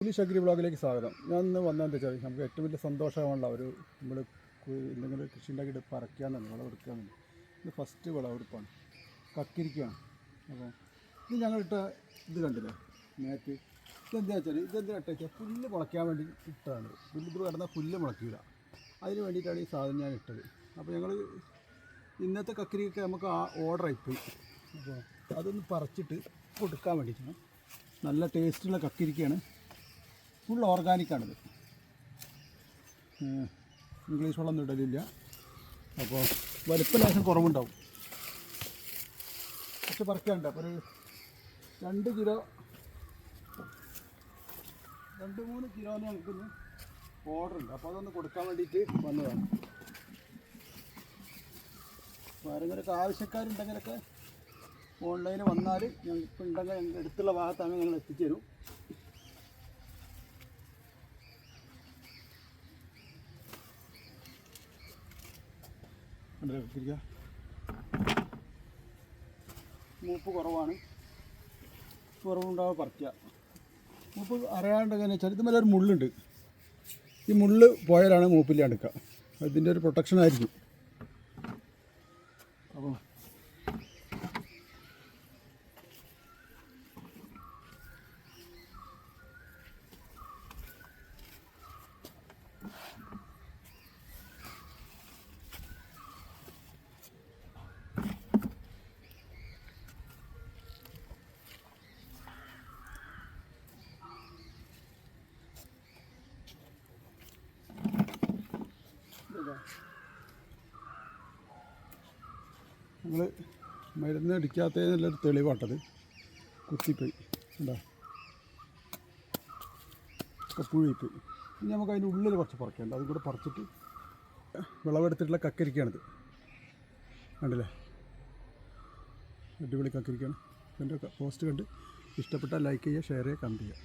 English agri ബ്ലോഗിലേക്ക് സ്വാഗതം. ഞാൻ ഇന്ന് വന്നതെന്ന് വെച്ചാൽ നമുക്ക് ഏറ്റവും വലിയ സന്തോഷമാണല്ലോ നമ്മൾ എന്തെങ്കിലും കൃഷി ഉണ്ടാക്കിയിട്ട് പറിക്കാമെന്നാണ് വിളവെടുക്കുകയെന്ന്. ഇത് ഫസ്റ്റ് വിളവെടുപ്പാണ്, കക്കിരിക്കുകയാണ്. അപ്പോൾ ഇത് ഞങ്ങളിട്ട ഇത് കണ്ടില്ലേ നേരത്തെ, ഇതെന്താ വെച്ചാൽ ഇതെന്താ ഇട്ടേച്ചാൽ പുല്ല് മുളയ്ക്കാൻ വേണ്ടി ഇട്ടതാണ്. പുല്ല് ഇത് കിടന്നാൽ പുല്ല് മുളയ്ക്കില്ല, അതിന് വേണ്ടിയിട്ടാണ് ഈ സാധനം ഞാൻ ഇട്ടത്. അപ്പോൾ ഞങ്ങൾ ഇന്നത്തെ കക്കിരിക്കൊക്കെ നമുക്ക് ഓർഡർ ആയിപ്പോയി. അപ്പോൾ അതൊന്ന് പറിച്ചിട്ട് കൊടുക്കാൻ വേണ്ടിയിട്ടാണ്. നല്ല ടേസ്റ്റുള്ള കക്കിരിക്കയാണ്, ഫുൾ ഓർഗാനിക്കാണിത്. ഇംഗ്ലീഷ് വെള്ളമൊന്നും ഇടലില്ല. അപ്പോൾ വലിപ്പം ലേശം കുറവുണ്ടാവും. പക്ഷെ പറിക്കാനുണ്ട്. അപ്പോൾ ഒരു 2 കിലോ 2-3 കിലോന് ഞങ്ങൾക്കൊന്ന് ഓർഡർ ഉണ്ട്. അപ്പോൾ അതൊന്ന് കൊടുക്കാൻ വേണ്ടിയിട്ട് വന്നതാണ്. അപ്പോൾ ആരെങ്കിലൊക്കെ ആവശ്യക്കാരുണ്ടെങ്കിലൊക്കെ ഓൺലൈനിൽ വന്നാൽ ഞങ്ങൾക്ക് ഉണ്ടെങ്കിൽ ഞങ്ങളുടെ അടുത്തുള്ള ഭാഗത്താണ് ഞങ്ങൾ എത്തിച്ചു തരും. കക്കിരിക്ക മൂപ്പ് കുറവുണ്ടാവുക പറിക്കുക. മൂപ്പ് അറിയാണ്ടെന്ന് വെച്ചാൽ ഇത് മേലെ ഒരു മുള്ളുണ്ട്. ഈ മുള്ള് പോയാലാണ് മൂപ്പില്ലാണ്ടിക്കുക. അതിൻ്റെ ഒരു പ്രൊട്ടക്ഷൻ ആയിരിക്കും. അപ്പോൾ നമ്മൾ മരുന്ന് അടിക്കാത്തതിനുള്ളൊരു തെളിവാട്ടത്. കുത്തിപ്പോയി എന്താ പുഴുപോയി. ഇനി നമുക്ക് അതിൻ്റെ ഉള്ളിൽ കുറച്ച് പറിക്കാനുണ്ട്. അതും കൂടെ പറിച്ചിട്ട് വിളവെടുത്തിട്ടുള്ള കക്കരിക്കാണിത്. കണ്ടില്ലേ, അടിപൊളി കക്കരിക്കാണ്. എൻ്റെ പോസ്റ്റ് കണ്ട് ഇഷ്ടപ്പെട്ടാൽ ലൈക്ക് ചെയ്യുക, ഷെയർ ചെയ്യുക, കമൻറ്റ് ചെയ്യുക.